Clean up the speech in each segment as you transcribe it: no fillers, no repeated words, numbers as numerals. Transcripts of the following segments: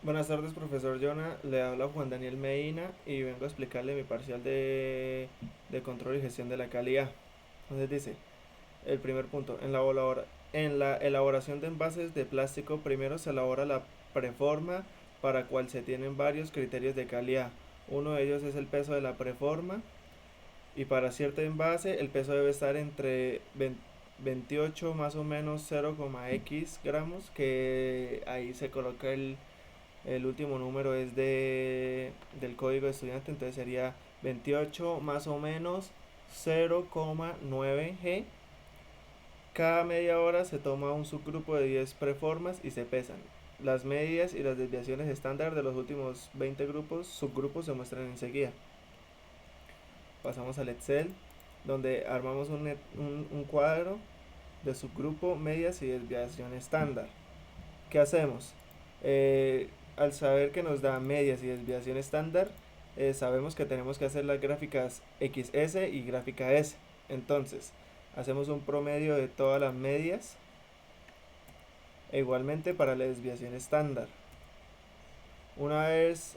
Buenas tardes, profesor Jonah. Le habla Juan Daniel Medina y vengo a explicarle mi parcial de control y gestión de la calidad. Entonces dice, el primer punto, en la elaboración de envases de plástico, primero se elabora la preforma para cual se tienen varios criterios de calidad. Uno de ellos es el peso de la preforma y para cierto envase el peso debe estar entre 28 más o menos 0,x gramos, que ahí se coloca el último número es del código de estudiante, entonces sería 28 más o menos 0,9 G. Cada media hora se toma un subgrupo de 10 preformas y se pesan. Las medias y las desviaciones estándar de los últimos 20 subgrupos se muestran enseguida. Pasamos al Excel, donde armamos un cuadro de subgrupo, medias y desviación estándar. ¿Qué hacemos? Al saber que nos da medias y desviación estándar, sabemos que tenemos que hacer las gráficas XS y gráfica S. Entonces, hacemos un promedio de todas las medias e igualmente para la desviación estándar. Una vez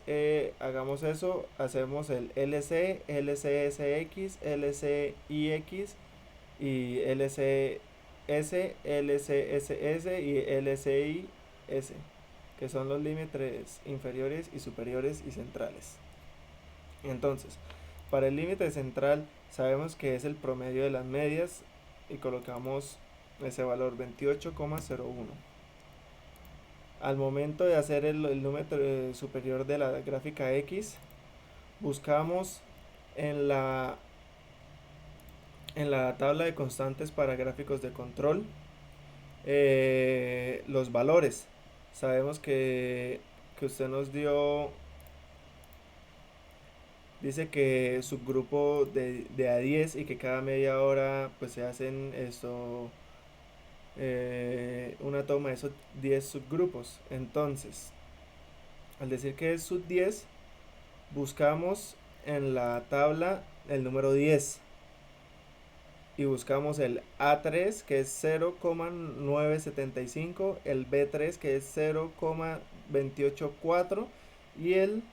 hagamos eso, hacemos el LC, LCSX, LCIX y LCS, LCSS y LCIS, que son los límites inferiores y superiores y centrales. Entonces, para el límite central sabemos que es el promedio de las medias y colocamos ese valor 28,01. Al momento de hacer el número superior de la gráfica X, buscamos en la, en la tabla de constantes para gráficos de control los valores. Sabemos que usted nos dio, dice que subgrupo de a 10 y que cada media hora pues se hacen una toma de esos 10 subgrupos. Entonces, al decir que es sub 10, buscamos en la tabla el número 10 y buscamos el A3, que es 0,975, el B3, que es 0,284 y el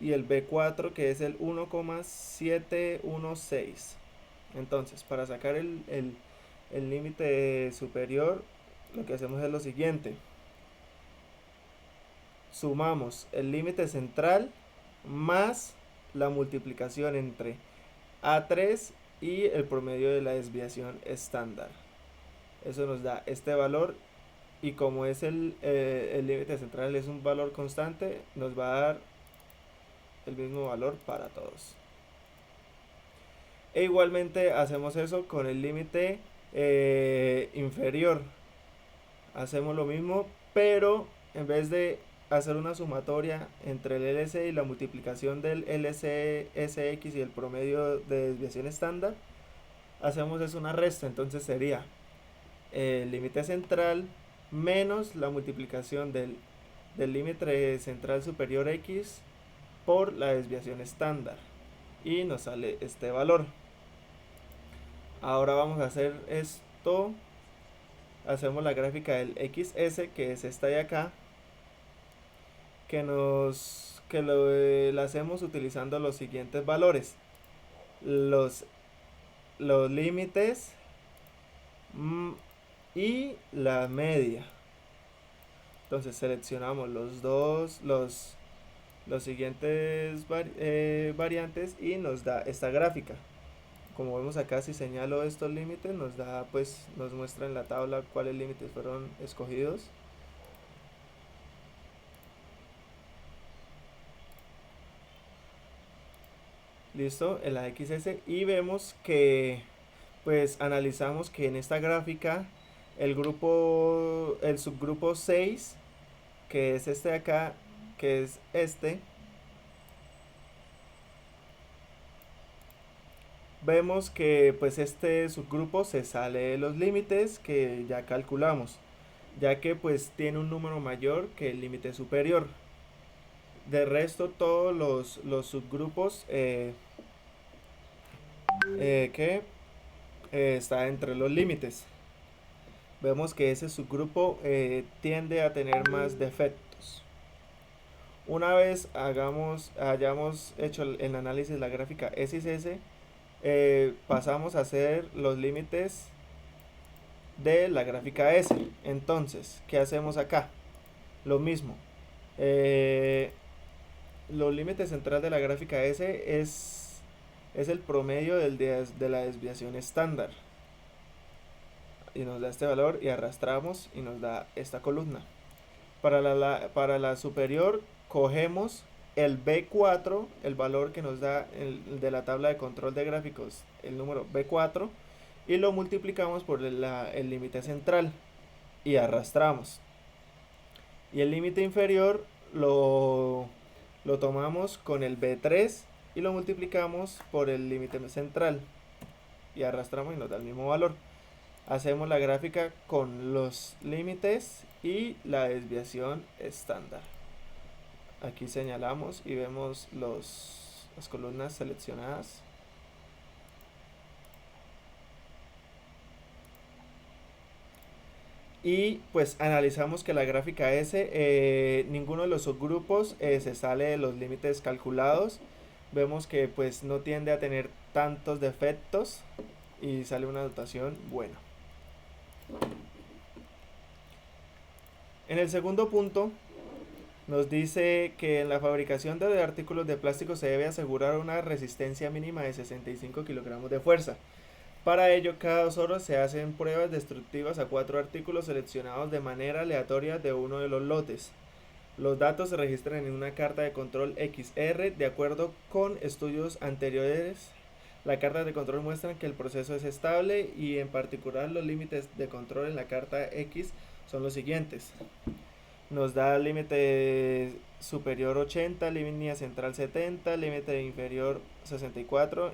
B4, que es el 1,716. Entonces, para sacar el límite superior, lo que hacemos es lo siguiente: sumamos el límite central más la multiplicación entre A3 y el promedio de la desviación estándar. Eso nos da este valor, y como es el límite central es un valor constante, nos va a dar el mismo valor para todos. E igualmente hacemos eso con el límite inferior. Hacemos lo mismo, pero en vez de hacer una sumatoria entre el LC y la multiplicación del LCSX y el promedio de desviación estándar, hacemos es una resta. Entonces sería el límite central menos la multiplicación del límite central superior X por la desviación estándar, y nos sale este valor. Ahora vamos a hacer esto. Hacemos la gráfica del XS, que es esta de acá, que la hacemos utilizando los siguientes valores: los límites y la media. Entonces seleccionamos los siguientes variantes y nos da esta gráfica. Como vemos acá, si señalo estos límites, nos muestra en la tabla cuáles límites fueron escogidos. Listo, en la XS, y vemos que pues analizamos que en esta gráfica el subgrupo 6, que es este de acá, que es este, vemos que pues este subgrupo se sale de los límites que ya calculamos, ya que pues tiene un número mayor que el límite superior. De resto, todos los subgrupos que está entre los límites. Vemos que ese subgrupo tiende a tener más defectos. Una vez hayamos hecho el análisis de la gráfica S y S, pasamos a hacer los límites de la gráfica S. Entonces, ¿qué hacemos acá? Lo mismo. Los límites central de la gráfica S es el promedio de la desviación estándar. Y nos da este valor y arrastramos y nos da esta columna. Para la superior cogemos el B4, el valor que nos da de la tabla de control de gráficos, el número B4, y lo multiplicamos por el límite central y arrastramos. Y el límite inferior lo tomamos con el B3 y lo multiplicamos por el límite central y arrastramos y nos da el mismo valor. Hacemos la gráfica con los límites y la desviación estándar. Aquí señalamos y vemos las columnas seleccionadas. Y pues analizamos que la gráfica S, ninguno de los subgrupos se sale de los límites calculados. Vemos que pues no tiende a tener tantos defectos y sale una notación buena. En el segundo punto nos dice que en la fabricación de artículos de plástico se debe asegurar una resistencia mínima de 65 kilogramos de fuerza. Para ello, cada 2 horas se hacen pruebas destructivas a 4 artículos seleccionados de manera aleatoria de uno de los lotes. Los datos se registran en una carta de control XR de acuerdo con estudios anteriores. Las cartas de control muestran que el proceso es estable y en particular los límites de control en la carta X son los siguientes. Nos da límite superior 80, línea central 70, límite inferior 64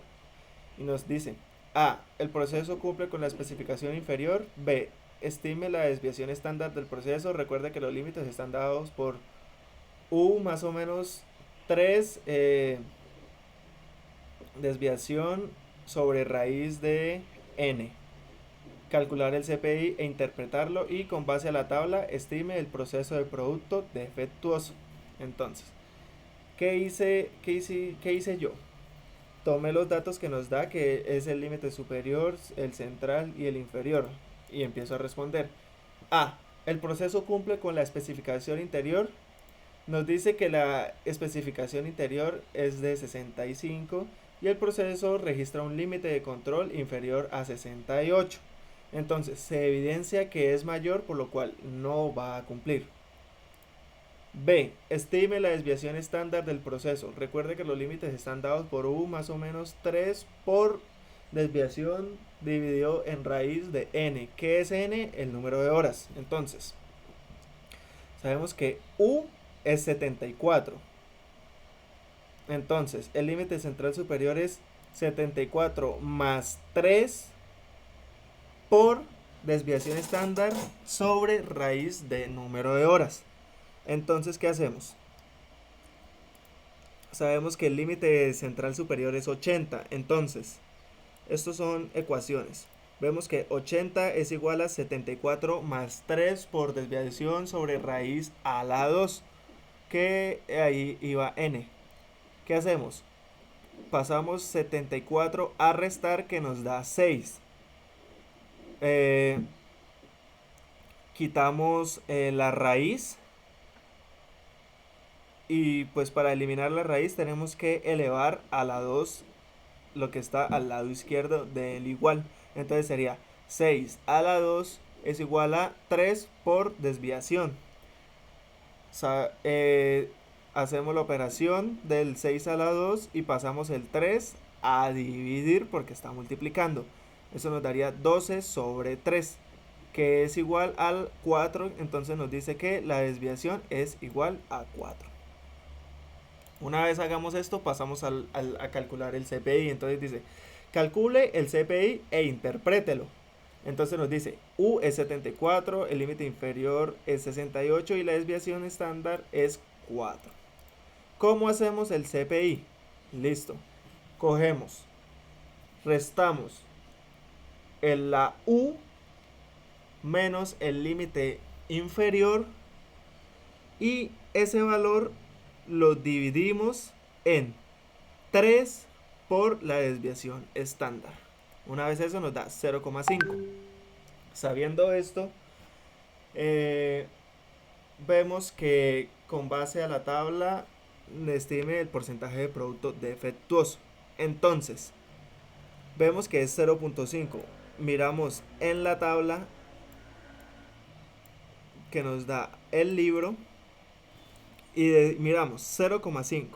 y nos dice: A. El proceso cumple con la especificación inferior. B. Estime la desviación estándar del proceso. Recuerda que los límites están dados por U más o menos 3 desviación sobre raíz de N. Calcular el CPI e interpretarlo y con base a la tabla estime el proceso de producto defectuoso. Entonces, ¿qué hice yo? Tomé los datos que nos da, que es el límite superior, el central y el inferior, y empiezo a responder. A. El proceso cumple con la especificación interior. Nos dice que la especificación interior es de 65 y el proceso registra un límite de control inferior a 68. Entonces se evidencia que es mayor, por lo cual no va a cumplir. B. Estime la desviación estándar del proceso. Recuerde que los límites están dados por U más o menos 3 por desviación dividido en raíz de N. ¿Qué es N? El número de horas. Entonces, sabemos que U es 74. Entonces, el límite central superior es 74 más 3 por desviación estándar sobre raíz de número de horas. Entonces, ¿qué hacemos? Sabemos que el límite central superior es 80. Entonces, estos son ecuaciones. Vemos que 80 es igual a 74 más 3 por desviación sobre raíz a la 2, que ahí iba n. ¿Qué hacemos? Pasamos 74 a restar, que nos da 6. Quitamos la raíz y pues para eliminar la raíz tenemos que elevar a la 2 lo que está al lado izquierdo del igual. Entonces sería 6 a la 2 es igual a 3 por desviación. Hacemos la operación del 6 a la 2 y pasamos el 3 a dividir porque está multiplicando. Eso nos daría 12 sobre 3, que es igual al 4. Entonces nos dice que la desviación es igual a 4. Una vez hagamos esto, pasamos a calcular el CPI. Entonces dice: calcule el CPI e interprételo. Entonces nos dice: U es 74, el límite inferior es 68 y la desviación estándar es 4. ¿Cómo hacemos el CPI? Listo. Cogemos, restamos la U menos el límite inferior y ese valor lo dividimos en 3 por la desviación estándar. Una vez eso nos da 0,5. Sabiendo esto, vemos que con base a la tabla estime el porcentaje de producto defectuoso. Entonces, vemos que es 0,5. Miramos en la tabla que nos da el libro y miramos 0,5.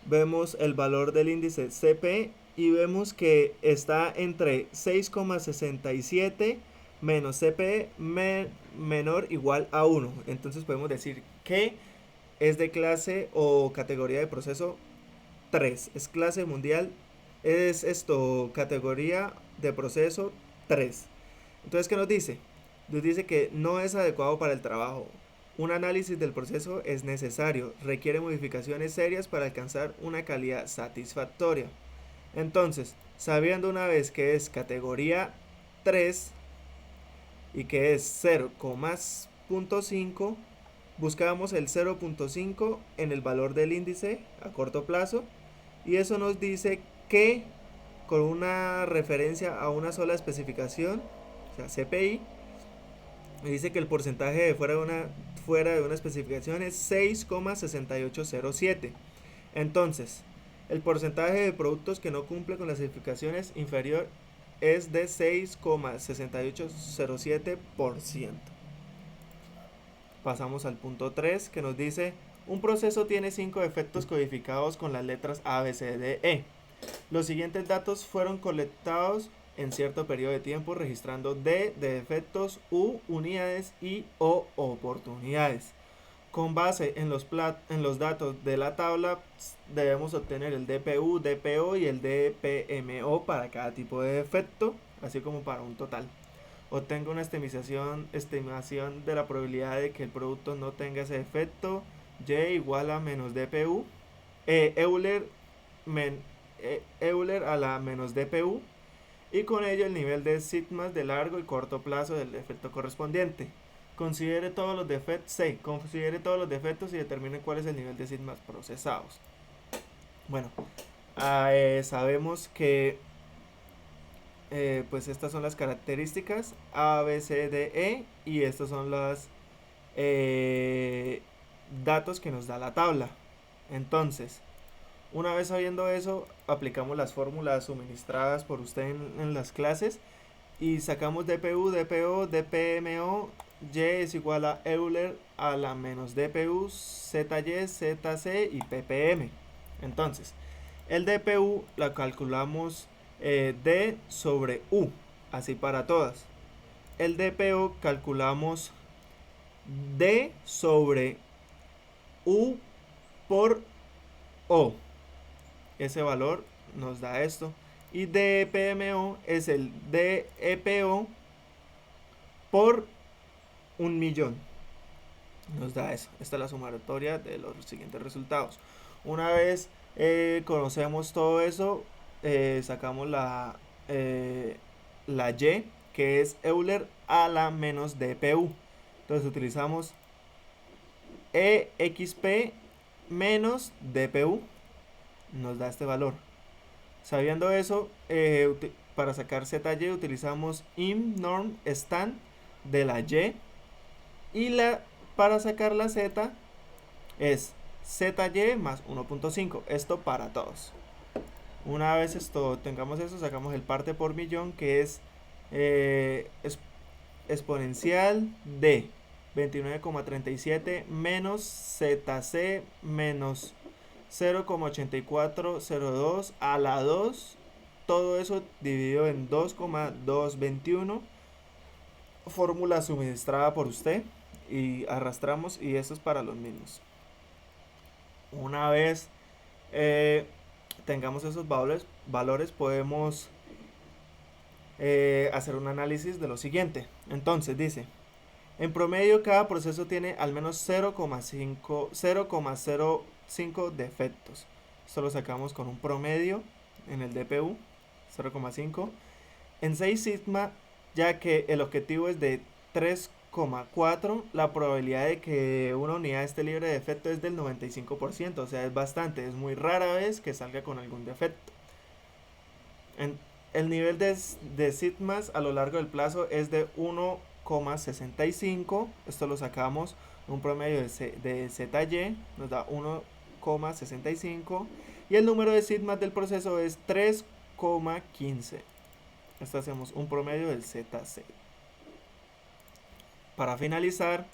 Vemos el valor del índice CP y vemos que está entre 6,67 menos CP menor igual a 1. Entonces podemos decir que es de clase o categoría de proceso 3. Es clase mundial, es esto, categoría de proceso 3. Entonces, ¿qué nos dice? Nos dice que no es adecuado para el trabajo. Un análisis del proceso es necesario, requiere modificaciones serias para alcanzar una calidad satisfactoria. Entonces, sabiendo una vez que es categoría 3 y que es 0,5, buscamos el 0,5 en el valor del índice a corto plazo y eso nos dice que con una referencia a una sola especificación, o sea, CPI, me dice que el porcentaje de fuera de una especificación es 6,6807. Entonces, el porcentaje de productos que no cumple con las especificaciones inferior es de 6,6807%. Pasamos al punto 3 que nos dice: un proceso tiene 5 defectos codificados con las letras A, B, C, D, E. Los siguientes datos fueron colectados en cierto periodo de tiempo, registrando D de defectos, U unidades y O oportunidades. Con base en los datos de la tabla debemos obtener el DPU, DPO y el DPMO para cada tipo de defecto, así como para un total. Obtengo una estimación de la probabilidad de que el producto no tenga ese defecto, Y igual a menos DPU, Euler a la menos DPU, y con ello el nivel de sigmas de largo y corto plazo del defecto correspondiente. Considere todos los defectos y determine cuál es el nivel de sigmas procesados. Bueno, sabemos que pues estas son las características A, B, C, D, E, y estos son los datos que nos da la tabla. Entonces, una vez sabiendo eso, aplicamos las fórmulas suministradas por usted en las clases y sacamos DPU, DPO, DPMO. Y es igual a Euler a la menos DPU, ZY, ZC y PPM. Entonces, el DPU la calculamos D sobre U, así para todas. El DPO calculamos D sobre U por O. Ese valor nos da esto. Y DPMO es el DEPO por 1.000.000. Nos da eso. Esta es la sumatoria de los siguientes resultados. Una vez conocemos todo eso, sacamos la Y, que es Euler a la menos DPU. Entonces utilizamos EXP menos DPU. Nos da este valor. Sabiendo eso, para sacar ZY utilizamos im norm stan de la Y, y para sacar la Z es ZY más 1.5. Esto para todos. Una vez tengamos eso, sacamos el parte por millón, que es exponencial de 29,37 menos ZC menos 0,8402 a la 2. Todo eso dividido en 2,221. Fórmula suministrada por usted. Y arrastramos, y eso es para los mismos. Una vez tengamos esos valores podemos hacer un análisis de lo siguiente. Entonces dice: en promedio cada proceso tiene al menos 0,05 defectos. Esto lo sacamos con un promedio en el DPU, 0,5 en 6 sigma, ya que el objetivo es de 3,5 3,4, la probabilidad de que una unidad esté libre de defecto es del 95%, o sea, es bastante, es muy rara vez que salga con algún defecto. El nivel de sigmas a lo largo del plazo es de 1,65, esto lo sacamos un promedio de ZY, nos da 1,65, y el número de sigmas del proceso es 3,15. Esto hacemos un promedio del ZC. Para finalizar,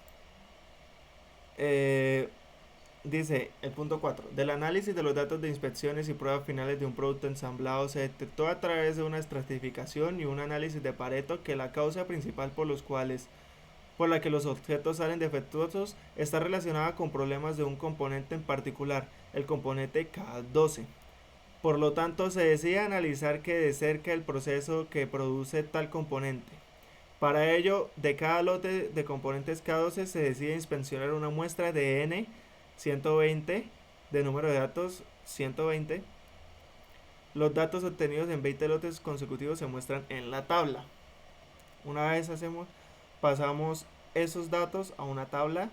dice el punto 4. Del análisis de los datos de inspecciones y pruebas finales de un producto ensamblado se detectó a través de una estratificación y un análisis de Pareto que la causa principal por la que los objetos salen defectuosos está relacionada con problemas de un componente en particular, el componente K12. Por lo tanto, se decide analizar que de cerca el proceso que produce tal componente. Para ello, de cada lote de componentes K12 se decide inspeccionar una muestra de N 120 de número de datos 120. Los datos obtenidos en 20 lotes consecutivos se muestran en la tabla. Una vez pasamos esos datos a una tabla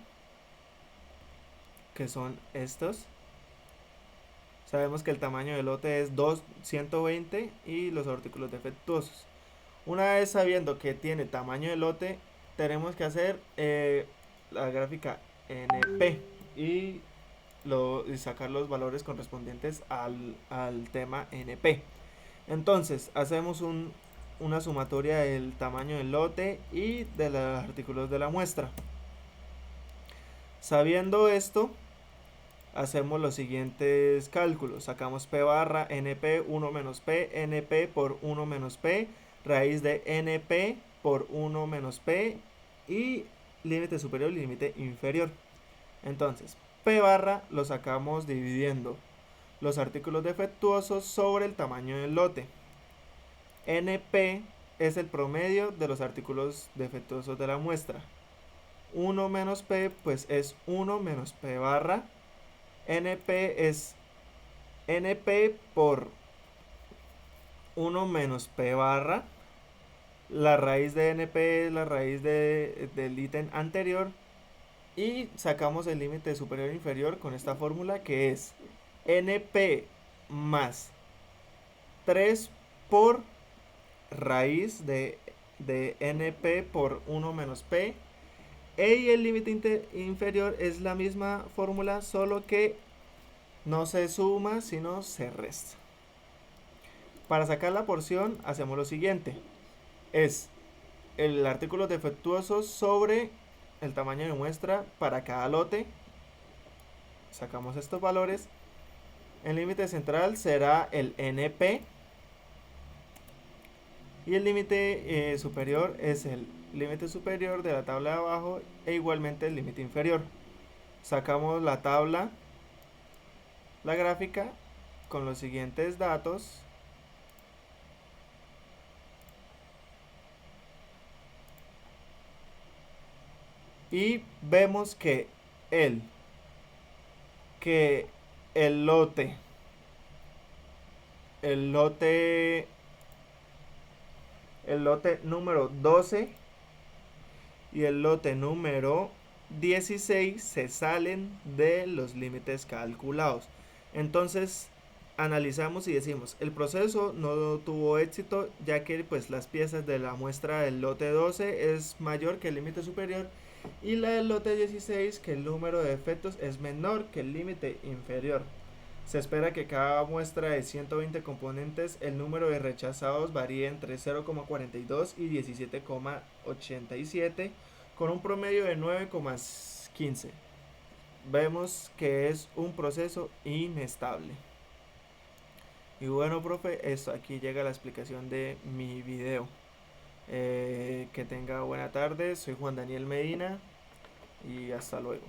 que son estos. Sabemos que el tamaño del lote es 120 y los artículos defectuosos. Una vez sabiendo que tiene tamaño de lote, tenemos que hacer la gráfica NP y sacar los valores correspondientes al tema NP. Entonces, hacemos una sumatoria del tamaño del lote y de los artículos de la muestra. Sabiendo esto, hacemos los siguientes cálculos. Sacamos P barra NP 1 menos P, NP por 1 menos P, raíz de NP por 1 menos P y límite superior y límite inferior. Entonces, P barra lo sacamos dividiendo los artículos defectuosos sobre el tamaño del lote. NP es el promedio de los artículos defectuosos de la muestra. 1 menos P pues es 1 menos P barra. NP es NP por 1 menos P barra. La raíz de NP es la raíz del ítem anterior. Y sacamos el límite superior e inferior con esta fórmula que es NP más 3 por raíz de NP por 1 menos P. Y el límite inferior es la misma fórmula, solo que no se suma, sino se resta. Para sacar la porción hacemos lo siguiente. Es el artículo defectuoso sobre el tamaño de muestra para cada lote. Sacamos estos valores. El límite central será el NP. Y el límite superior es el límite superior de la tabla de abajo e igualmente el límite inferior. Sacamos la tabla, la gráfica con los siguientes datos. Y vemos que el lote número 12 y el lote número 16 se salen de los límites calculados. Entonces analizamos y decimos, el proceso no tuvo éxito ya que pues las piezas de la muestra del lote 12 es mayor que el límite superior y la del lote 16 que el número de defectos es menor que el límite inferior. Se espera que cada muestra de 120 componentes el número de rechazados varíe entre 0,42 y 17,87 con un promedio de 9,15. Vemos que es un proceso inestable. Y bueno, profe, esto aquí llega la explicación de mi video. Que tenga buena tarde, soy Juan Daniel Medina y hasta luego.